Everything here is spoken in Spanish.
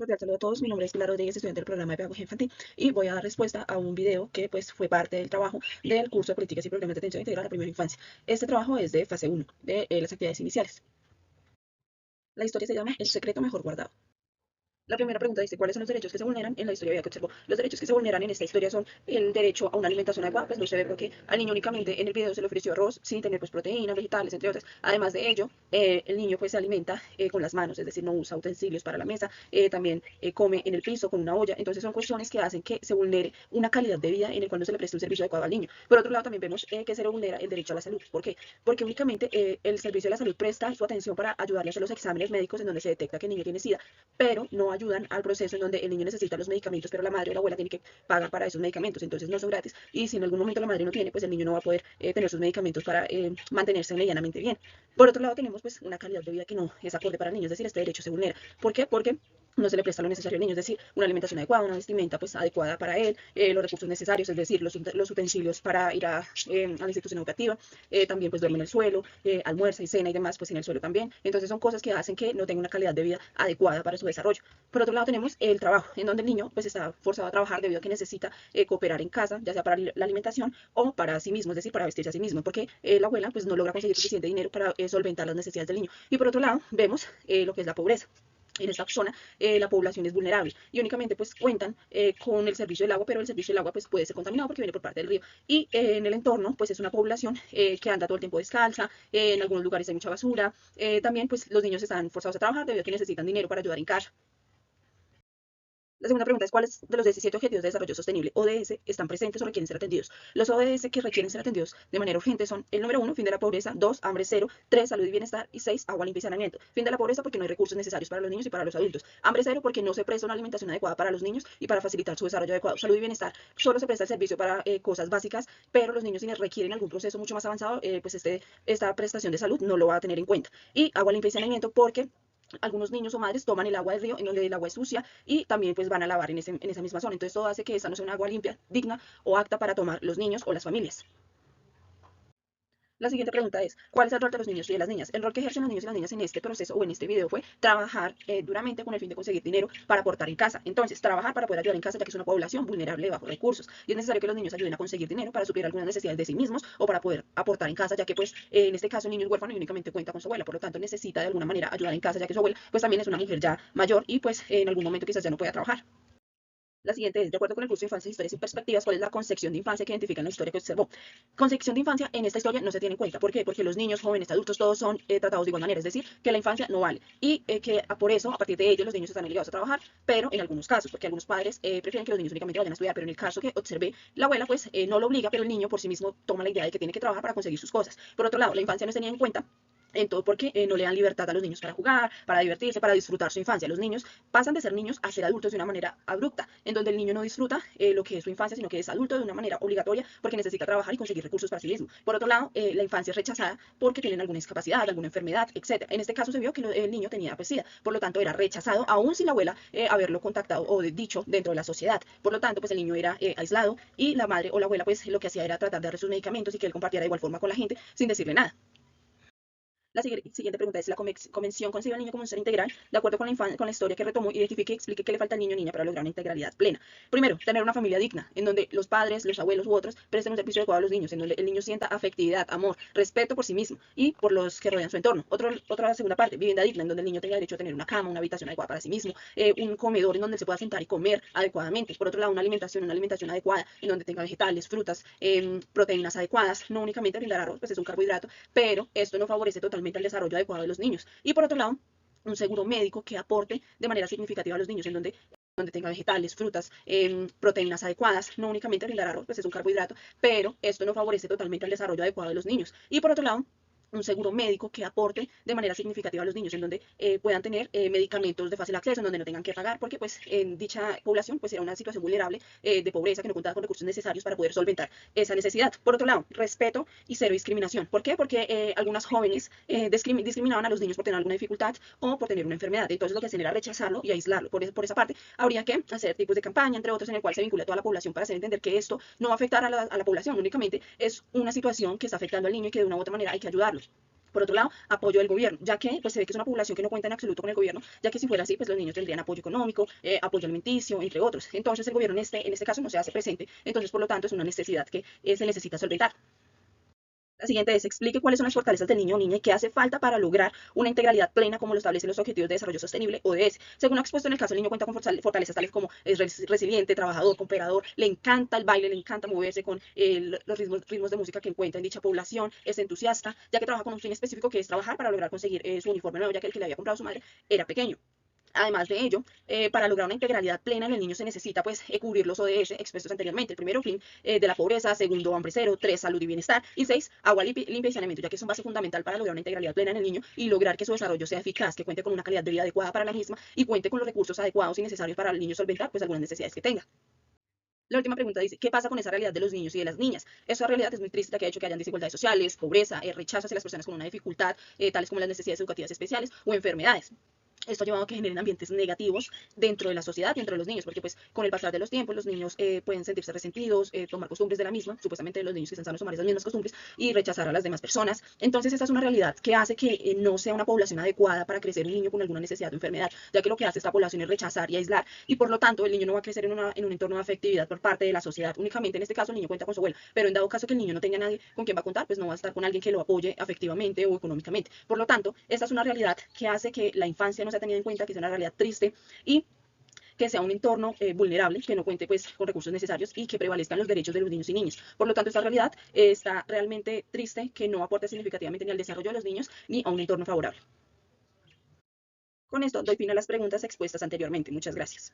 Cordial saludo a todos, mi nombre es Pilar Rodríguez, estudiante del programa de Pedagogía Infantil y voy a dar respuesta a un video que pues fue parte del trabajo del curso de Políticas y Programas de Atención Integral a la Primera Infancia. Este trabajo es de fase 1 de las actividades iniciales. La historia se llama El secreto mejor guardado. La primera pregunta dice, ¿cuáles son los derechos que se vulneran en la historia de vida que observó? Los derechos que se vulneran en esta historia son el derecho a una alimentación adecuada, pues no se ve porque al niño únicamente en el video se le ofreció arroz sin tener pues proteínas, vegetales, entre otras. Además de ello, el niño pues se alimenta con las manos, es decir, no usa utensilios para la mesa, también come en el piso con una olla. Entonces son cuestiones que hacen que se vulnere una calidad de vida en el cual no se le preste un servicio adecuado al niño. Por otro lado, también vemos que se le vulnera el derecho a la salud. ¿Por qué? Porque únicamente el servicio de la salud presta su atención para ayudarle a hacer los exámenes médicos en donde se detecta que el niño tiene SIDA, pero no ayudan al proceso en donde el niño necesita los medicamentos, pero la madre o la abuela tiene que pagar para esos medicamentos, entonces no son gratis. Y si en algún momento la madre no tiene, pues el niño no va a poder tener sus medicamentos para mantenerse medianamente bien. Por otro lado, tenemos pues una calidad de vida que no es acorde para el niño, es decir, este derecho se vulnera. ¿Por qué? Porque no se le presta lo necesario al niño, es decir, una alimentación adecuada, una vestimenta pues adecuada para él, los recursos necesarios, es decir, los utensilios para ir a la institución educativa, también pues duerme en el suelo, almuerza y cena y demás pues en el suelo también. Entonces son cosas que hacen que no tenga una calidad de vida adecuada para su desarrollo. Por otro lado tenemos el trabajo, en donde el niño pues está forzado a trabajar debido a que necesita cooperar en casa, ya sea para la alimentación o para sí mismo, es decir, para vestirse a sí mismo, porque la abuela pues no logra conseguir suficiente dinero para solventar las necesidades del niño. Y por otro lado vemos lo que es la pobreza. En esta zona la población es vulnerable y únicamente pues cuentan con el servicio del agua, pero el servicio del agua pues puede ser contaminado porque viene por parte del río. Y en el entorno pues es una población que anda todo el tiempo descalza, en algunos lugares hay mucha basura, también pues los niños están forzados a trabajar debido a que necesitan dinero para ayudar en casa. La segunda pregunta es, ¿cuáles de los 17 Objetivos de Desarrollo Sostenible, ODS, están presentes o requieren ser atendidos? Los ODS que requieren ser atendidos de manera urgente son el número 1, fin de la pobreza; 2, hambre cero; 3, salud y bienestar; y 6, agua limpia y saneamiento. Fin de la pobreza porque no hay recursos necesarios para los niños y para los adultos. Hambre cero porque no se presta una alimentación adecuada para los niños y para facilitar su desarrollo adecuado. Salud y bienestar, solo se presta el servicio para cosas básicas, pero los niños si requieren algún proceso mucho más avanzado, pues esta prestación de salud no lo va a tener en cuenta. Y agua limpia y saneamiento porque algunos niños o madres toman el agua del río en donde el agua es sucia y también pues van a lavar en esa misma zona. Entonces todo hace que esa no sea un agua limpia, digna o apta para tomar los niños o las familias. La siguiente pregunta es, ¿cuál es el rol de los niños y de las niñas? El rol que ejercen los niños y las niñas en este proceso o en este video fue trabajar duramente con el fin de conseguir dinero para aportar en casa. Entonces, trabajar para poder ayudar en casa, ya que es una población vulnerable de bajos recursos. Y es necesario que los niños ayuden a conseguir dinero para suplir algunas necesidades de sí mismos o para poder aportar en casa, ya que pues en este caso el niño es huérfano y únicamente cuenta con su abuela. Por lo tanto, necesita de alguna manera ayudar en casa, ya que su abuela pues también es una mujer ya mayor y pues en algún momento quizás ya no pueda trabajar. La siguiente es, de acuerdo con el curso de Infancia, Historias y Perspectivas, ¿cuál es la concepción de infancia que identifica en la historia que observó? Concepción de infancia en esta historia no se tiene en cuenta. ¿Por qué? Porque los niños, jóvenes, adultos, todos son tratados de igual manera. Es decir, que la infancia no vale. Y que por eso, a partir de ello, los niños están obligados a trabajar, pero en algunos casos, porque algunos padres prefieren que los niños únicamente vayan a estudiar. Pero en el caso que observé, la abuela pues no lo obliga, pero el niño por sí mismo toma la idea de que tiene que trabajar para conseguir sus cosas. Por otro lado, la infancia no se tenía en cuenta en todo porque no le dan libertad a los niños para jugar, para divertirse, para disfrutar su infancia. Los niños pasan de ser niños a ser adultos de una manera abrupta, en donde el niño no disfruta lo que es su infancia, sino que es adulto de una manera obligatoria porque necesita trabajar y conseguir recursos para sí mismo. Por otro lado, la infancia es rechazada porque tienen alguna discapacidad, alguna enfermedad, etc. En este caso se vio que el niño tenía pues, SIDA, por lo tanto era rechazado, aún sin la abuela haberlo contactado o dicho dentro de la sociedad. Por lo tanto, pues el niño era aislado y la madre o la abuela pues lo que hacía era tratar de darle sus medicamentos y que él compartiera de igual forma con la gente sin decirle nada. La siguiente pregunta es, ¿la convención considera al niño como un ser integral? De acuerdo con con la historia que retomó, identifique y explique qué le falta al niño o niña para lograr una integralidad plena. Primero, tener una familia digna, en donde los padres, los abuelos u otros presten un servicio adecuado a los niños, en donde el niño sienta afectividad, amor, respeto por sí mismo y por los que rodean su entorno. Otra segunda parte, vivienda digna, en donde el niño tenga derecho a tener una cama, una habitación adecuada para sí mismo, un comedor en donde se pueda sentar y comer adecuadamente. Por otro lado, una alimentación adecuada, en donde tenga vegetales, frutas, proteínas adecuadas, no únicamente brindar arroz, pues es un carbohidrato, pero esto no favorece totalmente el desarrollo adecuado de los niños. Y por otro lado, un seguro médico que aporte de manera significativa a los niños, en donde tenga vegetales, frutas, proteínas adecuadas, no únicamente brindar arroz, pues es un carbohidrato, pero esto no favorece totalmente el desarrollo adecuado de los niños. Y por otro lado, un seguro médico que aporte de manera significativa a los niños, en donde puedan tener medicamentos de fácil acceso, en donde no tengan que pagar, porque pues en dicha población pues era una situación vulnerable de pobreza que no contaba con recursos necesarios para poder solventar esa necesidad. Por otro lado, respeto y cero discriminación. ¿Por qué? Porque algunas jóvenes discriminaban a los niños por tener alguna dificultad o por tener una enfermedad. Entonces lo que hacían era rechazarlo y aislarlo. Por esa parte, habría que hacer tipos de campaña, entre otros, en el cual se vincule a toda la población para hacer entender que esto no va a afectar a la población, únicamente es una situación que está afectando al niño y que de una u otra manera hay que ayudarlo. Por otro lado, apoyo del gobierno, ya que pues, se ve que es una población que no cuenta en absoluto con el gobierno, ya que si fuera así, pues los niños tendrían apoyo económico, apoyo alimenticio, entre otros. Entonces el gobierno en este caso no se hace presente, entonces por lo tanto es una necesidad que se necesita solventar. La siguiente es, explique cuáles son las fortalezas del niño o niña y qué hace falta para lograr una integralidad plena como lo establecen los Objetivos de Desarrollo Sostenible, ODS. Según lo expuesto en el caso, el niño cuenta con fortalezas tales como es resiliente, trabajador, cooperador, le encanta el baile, le encanta moverse con los ritmos de música que encuentra en dicha población, es entusiasta, ya que trabaja con un fin específico que es trabajar para lograr conseguir su uniforme nuevo, ya que el que le había comprado su madre era pequeño. Además de ello, para lograr una integralidad plena en el niño se necesita pues cubrir los ODS expuestos anteriormente. El primero, fin de la pobreza. Segundo, hambre cero. Tres, salud y bienestar. Y seis, agua limpia y saneamiento, ya que es un base fundamental para lograr una integralidad plena en el niño y lograr que su desarrollo sea eficaz, que cuente con una calidad de vida adecuada para la misma y cuente con los recursos adecuados y necesarios para el niño solventar pues algunas necesidades que tenga. La última pregunta dice, ¿qué pasa con esa realidad de los niños y de las niñas? Esa realidad es muy triste, que ha hecho que hayan desigualdades sociales, pobreza, rechazo hacia las personas con una dificultad, tales como las necesidades educativas especiales o enfermedades. Esto ha llevado a que generen ambientes negativos dentro de la sociedad y dentro de los niños, porque pues con el pasar de los tiempos los niños pueden sentirse resentidos, tomar costumbres de la misma, supuestamente los niños que están sanos tomar esas mismas costumbres y rechazar a las demás personas. Entonces esta es una realidad que hace que no sea una población adecuada para crecer un niño con alguna necesidad o enfermedad, ya que lo que hace esta población es rechazar y aislar y por lo tanto el niño no va a crecer en un entorno de afectividad por parte de la sociedad. Únicamente en este caso el niño cuenta con su abuela, pero en dado caso que el niño no tenga nadie con quien va a contar, pues no va a estar con alguien que lo apoye afectivamente o económicamente. Por lo tanto, esta es una realidad que hace que la infancia no sea tenida en cuenta, que sea una realidad triste y que sea un entorno vulnerable, que no cuente pues con recursos necesarios y que prevalezcan los derechos de los niños y niñas. Por lo tanto, esta realidad está realmente triste, que no aporta significativamente ni al desarrollo de los niños ni a un entorno favorable. Con esto doy fin a las preguntas expuestas anteriormente. Muchas gracias.